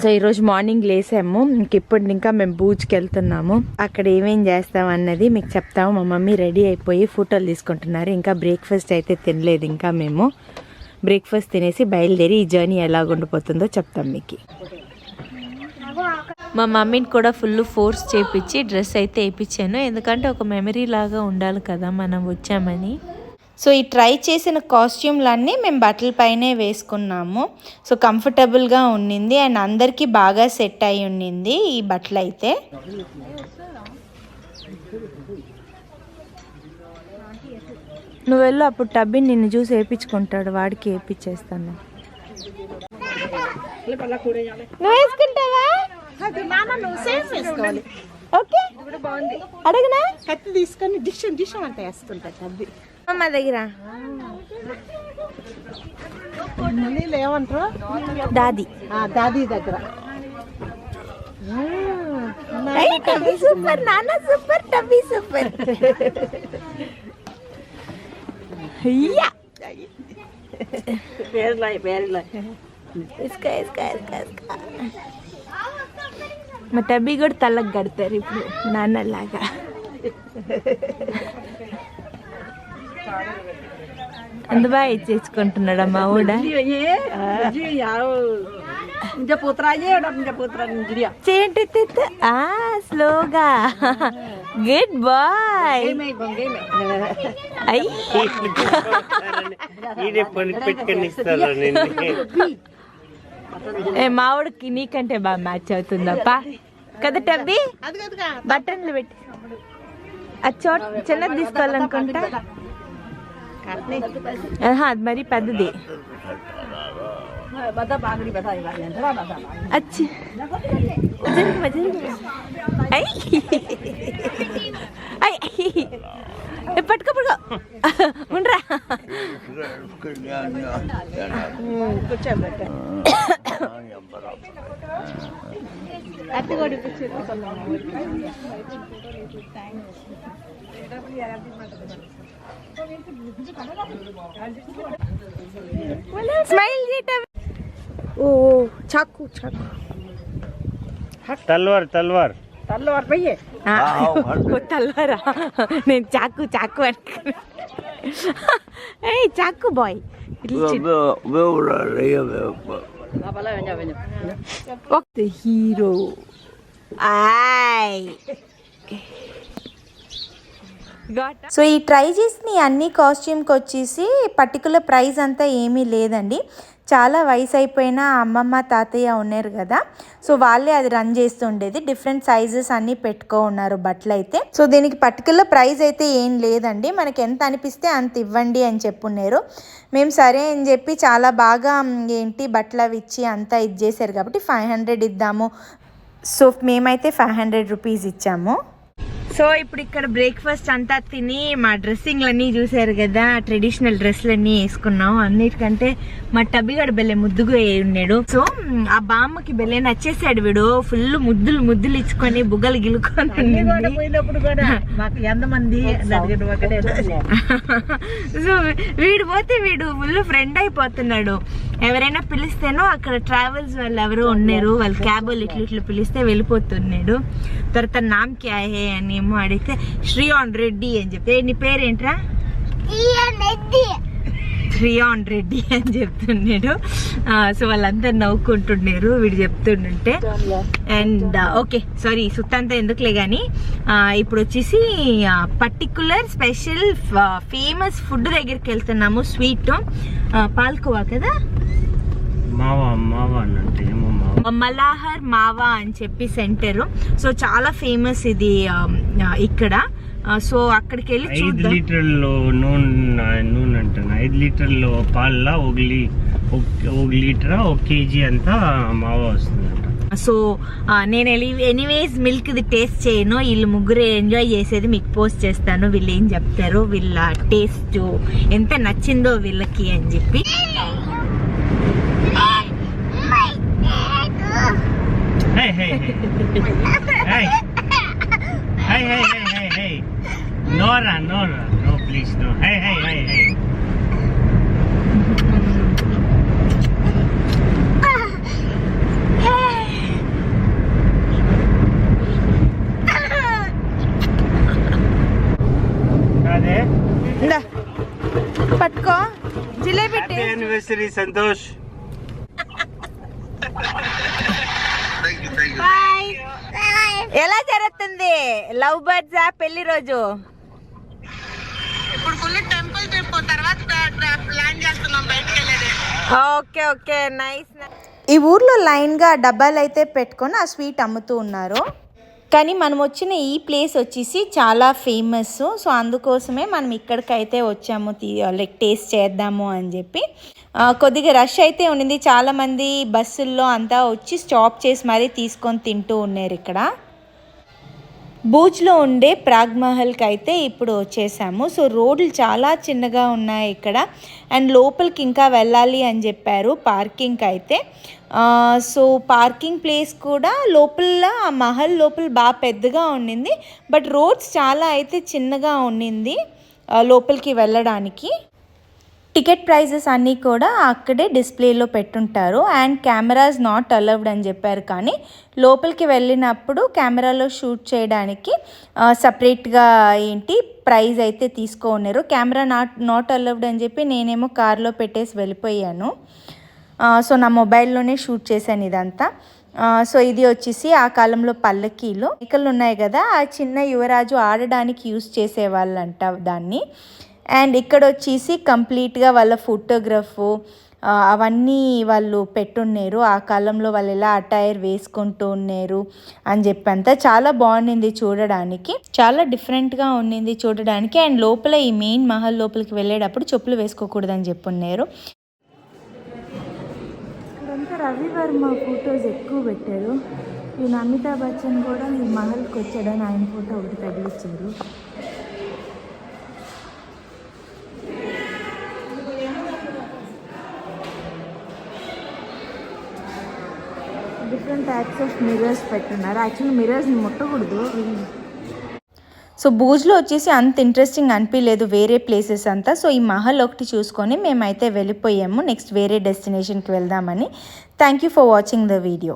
So ఈరోజు morning లేసాము. ఇప్పుడు ఇంకా మేము బూచ్కి వెళ్తున్నాము. అక్కడ ఏమేం చేస్తాం అన్నది మీకు చెప్తాము. మా మమ్మీ రెడీ అయిపోయి ఫోటోలు తీసుకుంటున్నారు. ఇంకా బ్రేక్ఫాస్ట్ అయితే తినలేదు. ఇంకా మేము బ్రేక్ఫాస్ట్ తినేసి బయలుదేరి ఈ జర్నీ ఎలా ఉండిపోతుందో చెప్తాం మీకు. మా మమ్మీని కూడా ఫుల్ ఫోర్స్ చేయించి డ్రెస్ అయితే వేయించాను. ఎందుకంటే ఒక మెమరీ లాగా ఉండాలి కదా మనం వచ్చామని. సో ఈ ట్రై చేసిన కాస్ట్యూమ్లన్నీ మేము బట్టల పైనే వేసుకున్నాము. సో కంఫర్టబుల్గా ఉండింది అండ్ అందరికీ బాగా సెట్ అయి ఉండింది ఈ బట్టలు అయితే. నువ్వు వెళ్ళు, అప్పుడు టబ్బి నిన్ను చూసి వేయించుకుంటాడు, వాడికి వేయించేస్తాను. నువ్వు వేసుకుంటావా? ఓకే అడగనా? కత్తి తీసుకొని డిష్ అంతా వేసుకుంటా టబ్బి మా దగ్గర. ఏమంటారు దాది దగ్గర. సూపర్ నాన్న, సూపర్ టబ్బి సూపర్. మా టబ్బి కూడా తలకు కడతారు ఇప్పుడు నాన్నలాగా. అందు బాగా ఇచ్చేసుకుంటున్నాడు అమ్మ ఊడ. స్లోగా. Good bye. మావుడికి నీకంటే బాగా మ్యాచ్ అవుతుందప్ప కదా టబ్బి. బటన్లు పెట్టి అది చోట చిన్నది తీసుకోవాలనుకుంటా. అది మరి పెద్దది. పట్టుకో ఉండరా. స్మైల్ చేయటం. ఓ చాకు తల్వార్ భయ్యే. తల్వారా? నేను చాకు అనుకున్నా. చాకు బాయ్. హీరో. సో ఈ ట్రై చేసిన అన్ని కాస్ట్యూమ్కి వచ్చేసి పర్టికులర్ ప్రైస్ అంతా ఏమీ లేదండి. చాలా వయసు అయిపోయిన అమ్మమ్మ తాతయ్య ఉన్నారు కదా, సో వాళ్ళే అది రన్ చేస్తుండేది. డిఫరెంట్ సైజెస్ అన్నీ పెట్టుకో ఉన్నారు బట్టలు అయితే. సో దీనికి పర్టికులర్ ప్రైస్ అయితే ఏం లేదండి, మనకి ఎంత అనిపిస్తే అంత ఇవ్వండి అని చెప్పున్నారు. మేము సరే అని చెప్పి చాలా బాగా బట్టలు అవి ఇచ్చి అంతా ఇది చేశారు కాబట్టి 500 ఇద్దాము. సో మేమైతే 500 రూపీస్ ఇచ్చాము. సో ఇప్పుడు ఇక్కడ బ్రేక్ఫాస్ట్ అంతా తిని మా డ్రెస్సింగ్లన్నీ చూసారు కదా, ట్రెడిషనల్ డ్రెస్లన్నీ వేసుకున్నాం. అన్నిటికంటే మా టబ్బిగాడు బెల్లె ముద్దుగా ఉన్నాడు. సో ఆ బామ్మకి బెల్లె నచ్చేసాడు. వీడు ఫుల్ ముద్దులు ఇచ్చుకొని బుగ్గలు గిలుకొని. సో వీడు పోతే వీడు ఫుల్ ఫ్రెండ్ అయిపోతున్నాడు. ఎవరైనా పిలిస్తేనో అక్కడ ట్రావెల్స్ వాళ్ళు ఎవరో ఉన్నారు, వాళ్ళు క్యాబ్ వాళ్ళు ఇట్లు పిలిస్తే వెళ్ళిపోతున్నాడు. తర్వాత నామ్ క్యా హే అని ఏమో అడిగితే శ్రీయాన్ రెడ్డి అని చెప్తే, నీ పేరేంట్రా? శ్రీయాన్ రెడ్డి అని చెప్తున్నాడు. సో వాళ్ళంతా నవ్వుకుంటున్నారు వీడు చెప్తుంటే. అండ్ ఓకే సారీ సుత్తంతా ఎందుకులే కానీ ఇప్పుడు వచ్చేసి పర్టికులర్ స్పెషల్ ఫేమస్ ఫుడ్ దగ్గరికి వెళ్తున్నాము. స్వీట్ పాల్కోవా కదా, మలాహర్ మావా అని చెప్పి సెంటర్. సో చాలా ఫేమస్ ఇది ఇక్కడ. సో అక్కడికి వెళ్ళి 5 లీటర్లో నూనె అంటాను. 5 లీటర్లో పాల 1 లీటర్ 1 కేజీ అంతా మావా వస్తుందంట. సో నేను ఎనీవేస్ మిల్క్ ది టేస్ట్ చేయను, వీళ్ళు ముగ్గురు ఎంజాయ్ చేసేది మీకు పోస్ట్ చేస్తాను. వీళ్ళు ఏం చెప్తారు, వీళ్ళ టేస్ట్ ఎంత నచ్చిందో వీళ్ళకి అని చెప్పి. Nora, no, please, no. Hey. Anniversary Santosh. ఎలా జరుగుతుంది లవ్ బర్డ్స్ పెళ్లి రోజు? ఇప్పుడు ఫుల్ టెంపుల్ ట్రిప్, తర్వాత ప్లాన్ చేస్తున్నాం బయటికి వెళ్ళేది. Okay okay nice. ఈ ఊర్లో లైన్గా డబ్బాలు అయితే పెట్టుకొని ఆ స్వీట్ అమ్ముతూ ఉన్నారు. కానీ మనం వచ్చిన ఈ ప్లేస్ వచ్చేసి చాలా ఫేమస్. సో అందుకోసమే మనం ఇక్కడికైతే వచ్చాము, లైక్ టేస్ట్ చేద్దాము అని చెప్పి. కొద్దిగా రష్ అయితే ఉండింది, చాలామంది బస్సుల్లో అంతా వచ్చి స్టాప్ చేసి మరీ తీసుకొని తింటూ ఉన్నారు. ఇక్కడ బూచ్లో ఉండే ప్రాగ్ మహల్కి అయితే ఇప్పుడు వచ్చేసాము. సో రోడ్లు చాలా చిన్నగా ఉన్నాయి ఇక్కడ, అండ్ లోపలికి ఇంకా వెళ్ళాలి అని చెప్పారు పార్కింగ్కి అయితే. సో పార్కింగ్ ప్లేస్ కూడా లోపల మహల్ లోపల బాగా పెద్దగా ఉండింది, బట్ రోడ్స్ చాలా అయితే చిన్నగా ఉండింది లోపలికి వెళ్ళడానికి. టికెట్ ప్రైజెస్ అన్నీ కూడా అక్కడే డిస్ప్లేలో పెట్టుంటారు, అండ్ కెమెరాస్ నాట్ అలౌడ్ అని చెప్పారు. కానీ లోపలికి వెళ్ళినప్పుడు కెమెరాలో షూట్ చేయడానికి సపరేట్గా ప్రైజ్ అయితే తీసుకోన్నారు. కెమెరా నాట్ అలౌడ్ అని చెప్పి నేనేమో కార్లో పెట్టేసి వెళ్ళిపోయాను. సో నా మొబైల్లోనే షూట్ చేశాను ఇదంతా. సో ఇది వచ్చేసి ఆ కాలంలో పల్లకీలు మేకలు ఉన్నాయి కదా, ఆ చిన్న యువరాజు ఆడడానికి యూస్ చేసేవాళ్ళంట దాన్ని. అండ్ ఇక్కడ వచ్చేసి కంప్లీట్గా వాళ్ళ ఫోటోగ్రాఫ్ అవన్నీ వాళ్ళు పెట్టున్నారు, ఆ కాలంలో వాళ్ళు ఎలా అటైర్ వేసుకుంటూ ఉన్నారు అని చెప్పి అంతా చాలా బాగుండింది చూడడానికి, చాలా డిఫరెంట్గా ఉండింది చూడడానికి. అండ్ లోపల ఈ మెయిన్ మహల్ లోపలికి వెళ్ళేటప్పుడు చెప్పులు వేసుకోకూడదని చెప్పున్నారు. ఇక్కడంతా రవి వర్మ ఫొటోస్ ఎక్కువ పెట్టారు. ఈయన అమితాబ్ బచ్చన్ కూడా ఈ మహల్కి వచ్చాడని ఆయన ఫోటో ఒకటి తగిలిచ్చారు. డిఫరెంట్ టైప్స్ ఆఫ్ మిర్రర్స్ పెట్టున్నారు. యాక్చువల్లీ మిర్రర్స్ని ముట్టకూడదు. సో బూజ్లో వచ్చేసి అంత ఇంట్రెస్టింగ్ అనిపించలేదు వేరే ప్లేసెస్ అంతా. సో ఈ మహల్ ఒకటి చూసుకొని మేమైతే వెళ్ళిపోయాము నెక్స్ట్ వేరే డెస్టినేషన్కి వెళ్దామని. Thank you for watching the video.